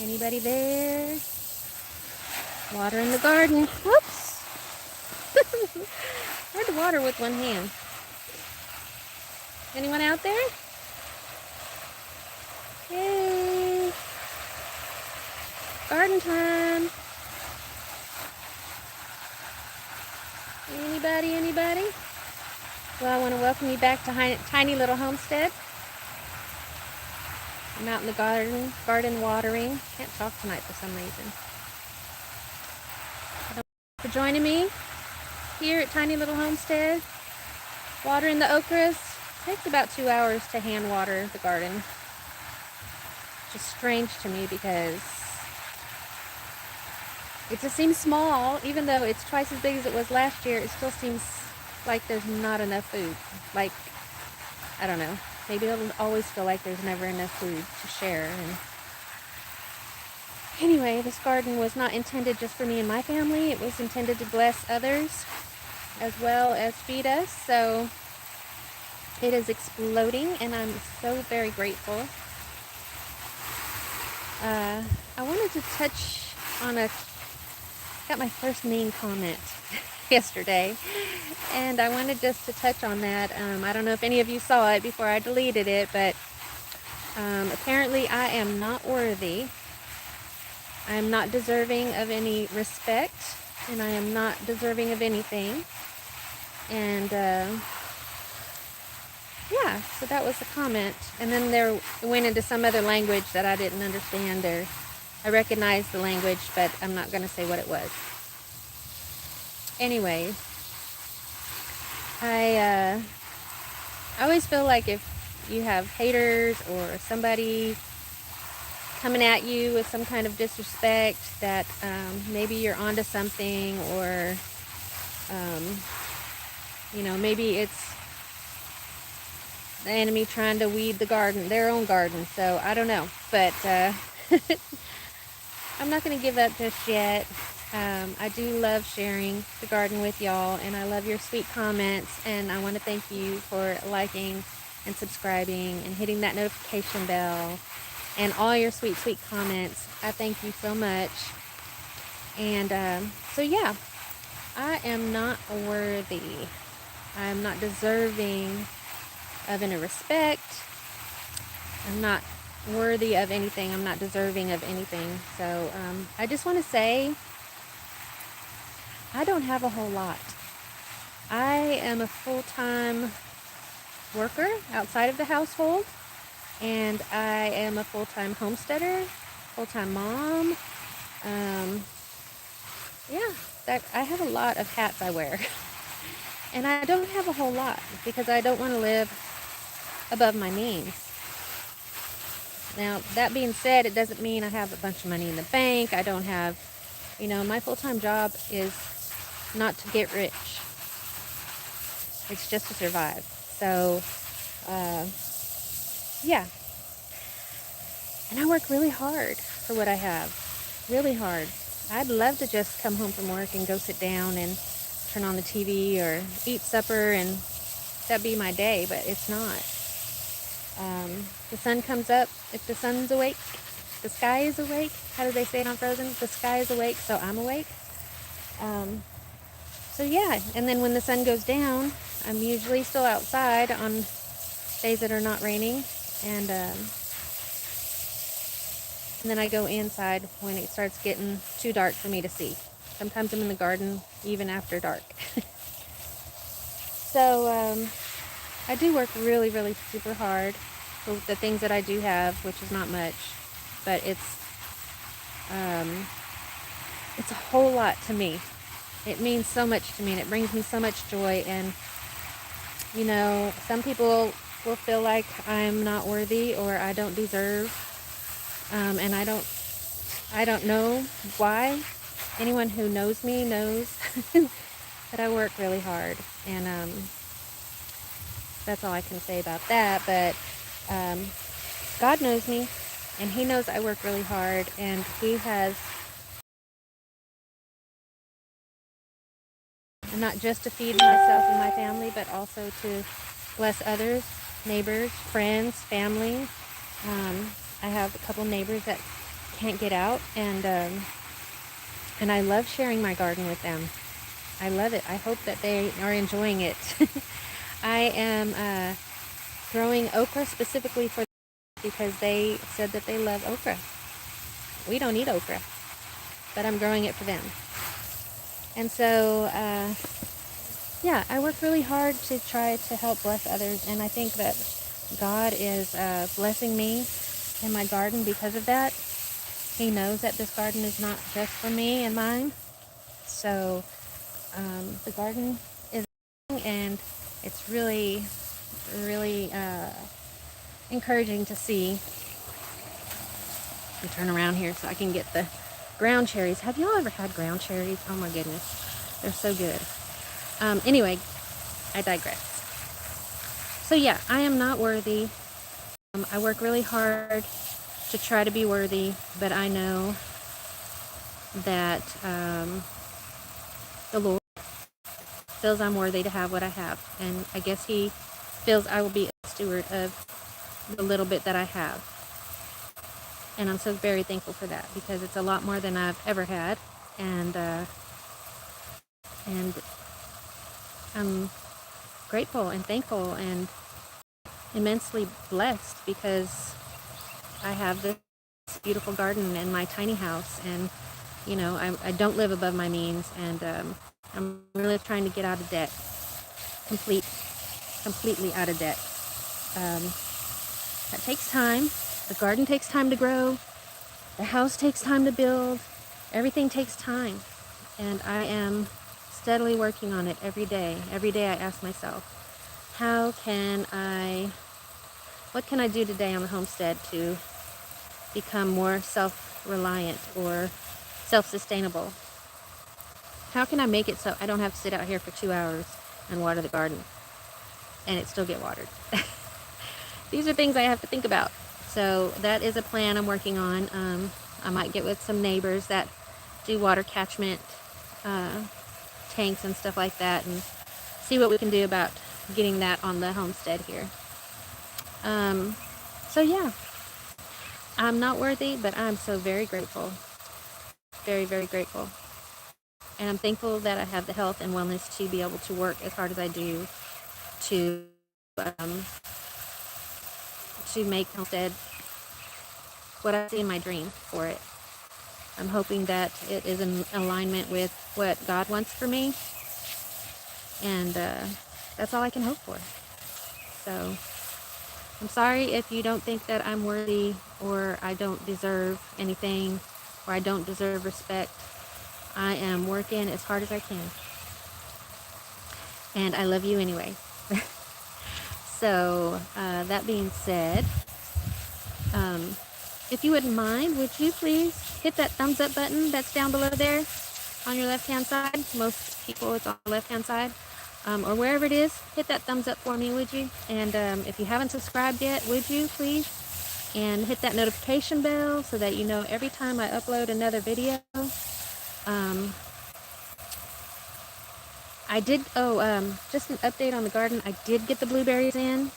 Anybody there? Water in the garden. Whoops! Hard to water with one hand. Anyone out there? Hey! Garden time! Anybody? Well, I want to welcome you back to Tiny Little Homestead. I'm out in the garden watering. Can't talk tonight for some reason. For joining me here at Tiny Little Homestead. Watering the okras. Takes about 2 hours to hand water the garden. Which is strange to me because it just seems small. Even though it's twice as big as it was last year, it still seems like there's not enough food. Like, I don't know. Maybe it'll always feel like there's never enough food to share. And anyway, this garden was not intended just for me and my family. It was intended to bless others as well as feed us. So it is exploding, and I'm so very grateful. I wanted to touch on got my first mean comment yesterday, and I wanted just to touch on that. I don't know if any of you saw it before I deleted it, but apparently I am not worthy. I am not deserving of any respect, and I am not deserving of anything. And yeah, so that was the comment. And then it went into some other language that I didn't understand, or I recognized the language, but I'm not going to say what it was. Anyway, I always feel like if you have haters or somebody coming at you with some kind of disrespect, that maybe you're onto something, or maybe it's the enemy trying to weed their own garden. So I don't know, but I'm not going to give up just yet. I do love sharing the garden with y'all, and I love your sweet comments, and I want to thank you for liking and subscribing and hitting that notification bell and all your sweet comments. I thank you so much. And so yeah, I am not worthy. I am not deserving of any respect. I'm not worthy of anything. I'm not deserving of anything. So I just want to say I don't have a whole lot. I am a full-time worker outside of the household, and I am a full-time homesteader, full-time mom. I have a lot of hats I wear. And I don't have a whole lot because I don't want to live above my means. Now, that being said, it doesn't mean I have a bunch of money in the bank. I don't have, my full-time job is not to get rich. It's just to survive. So, yeah. And I work really hard for what I have. Really hard. I'd love to just come home from work and go sit down and turn on the TV or eat supper, and that'd be my day, but it's not. The sun comes up. If the sun's awake, the sky is awake. How do they say it on Frozen? The sky is awake, so I'm awake. So yeah, and then when the sun goes down, I'm usually still outside on days that are not raining, and then I go inside when it starts getting too dark for me to see. Sometimes I'm in the garden even after dark. So I do work really, really super hard for the things that I do have, which is not much, but it's a whole lot to me. It means so much to me, and it brings me so much joy. And some people will feel like I'm not worthy or I don't deserve, and I don't know why. Anyone who knows me knows that I work really hard, and that's all I can say about that. But God knows me, and He knows I work really hard, and He has, not just to feed myself and my family, but also to bless others, neighbors, friends, family. I have a couple neighbors that can't get out, and I love sharing my garden with them. I love it. I hope that they are enjoying it. I am growing okra specifically for them because they said that they love okra. We don't eat okra, but I'm growing it for them. And so, yeah, I work really hard to try to help bless others, and I think that God is blessing me in my garden because of that. He knows that this garden is not just for me and mine. So the garden is, and it's really, really encouraging to see. Let me turn around here so I can get the ground cherries. Have y'all ever had ground cherries? Oh my goodness, they're so good. Anyway, I digress. So yeah, I am not worthy. I work really hard to try to be worthy, but I know that the Lord feels I'm worthy to have what I have, and I guess He feels I will be a steward of the little bit that I have, and I'm so very thankful for that, because it's a lot more than I've ever had, and I'm grateful and thankful and immensely blessed because I have this beautiful garden in my tiny house, and you know, I don't live above my means, and I'm really trying to get out of debt, completely out of debt. That takes time. The garden takes time to grow. The house takes time to build. Everything takes time, and I am steadily working on it every day. Every day I ask myself, what can I do today on the homestead to become more self-reliant or self-sustainable? How can I make it so I don't have to sit out here for 2 hours and water the garden and it still get watered? These are things I have to think about. So that is a plan I'm working on. I might get with some neighbors that do water catchment tanks and stuff like that, and see what we can do about getting that on the homestead here. So yeah, I'm not worthy, but I'm so very grateful. Very, very grateful. And I'm thankful that I have the health and wellness to be able to work as hard as I do to make Homestead what I see in my dream for it. I'm hoping that it is in alignment with what God wants for me, and that's all I can hope for. So I'm sorry if you don't think that I'm worthy, or I don't deserve anything, or I don't deserve respect. I am working as hard as I can, and I love you anyway. So that being said, if you wouldn't mind, would you please hit that thumbs up button that's down below there on your left hand side? Most people it's on the left hand side, or wherever it is. Hit that thumbs up for me, would you? And if you haven't subscribed yet, would you please? And hit that notification bell so that you know every time I upload another video. I did, just an update on the garden. I did get the blueberries in.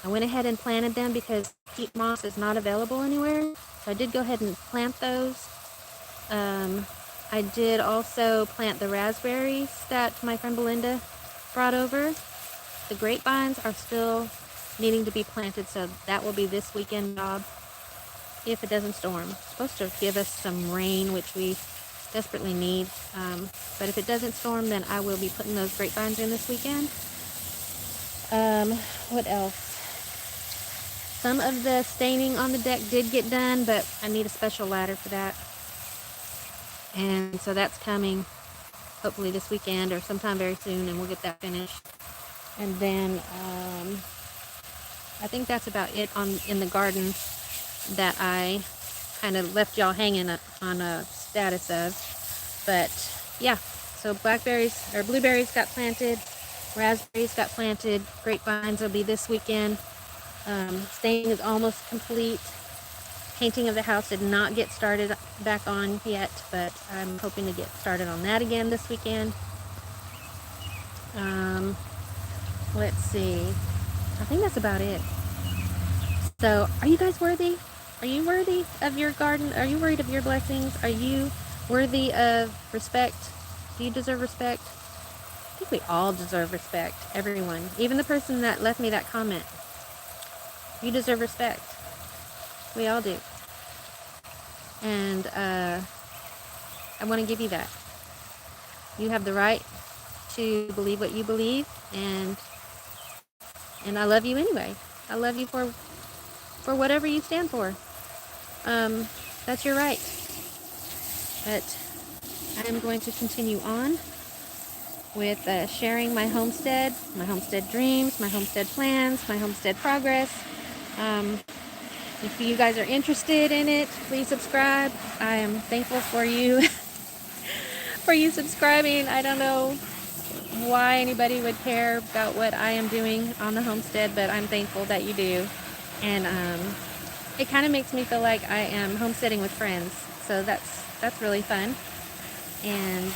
I went ahead and planted them because peat moss is not available anywhere. So I did go ahead and plant those. I did also plant the raspberries that my friend Belinda brought over. The grapevines are still needing to be planted, so that will be this weekend job if it doesn't storm. It's supposed to give us some rain, which we desperately need. But if it doesn't storm, then I will be putting those grapevines in this weekend. What else? Some of the staining on the deck did get done, but I need a special ladder for that. And so that's coming hopefully this weekend or sometime very soon, and we'll get that finished. And then I think that's about it in the garden that I kind of left y'all hanging on a status of. But yeah, so blueberries got planted, raspberries got planted, grapevines will be this weekend. Staining is almost complete. Painting of the house did not get started back on yet, but I'm hoping to get started on that again this weekend. Let's see. I think that's about it. So, are you guys worthy? Are you worthy of your garden? Are you worried of your blessings? Are you worthy of respect? Do you deserve respect? I think we all deserve respect. Everyone. Even the person that left me that comment. You deserve respect. We all do. And I want to give you that. You have the right to believe what you believe, and I love you anyway. I love you for whatever you stand for. That's your right. But I am going to continue on with sharing my homestead dreams, my homestead plans, my homestead progress. Um, if you guys are interested in it, please subscribe. I am thankful for you for you subscribing. I don't know why anybody would care about what I am doing on the homestead, but I'm thankful that you do. And it kind of makes me feel like I am homesteading with friends. So that's really fun. And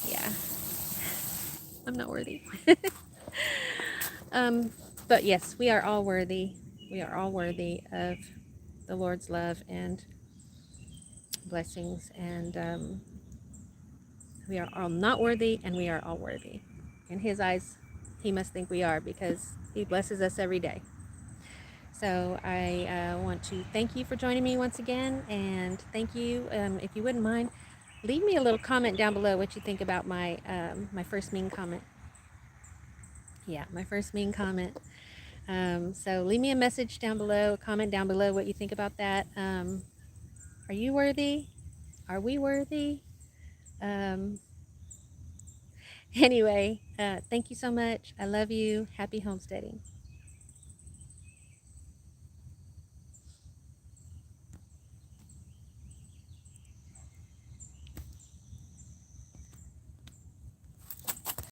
yeah, I'm not worthy. um, but yes, we are all worthy. We are all worthy of the Lord's love and blessings. And we are all not worthy, and we are all worthy. In His eyes, He must think we are, because He blesses us every day. So I want to thank you for joining me once again, and thank you. If you wouldn't mind, leave me a little comment down below what you think about my first mean comment. Yeah, my first mean comment. So leave me a message down below, comment down below what you think about that. Are you worthy? Are we worthy? Um, anyway, thank you so much. I love you. Happy homesteading.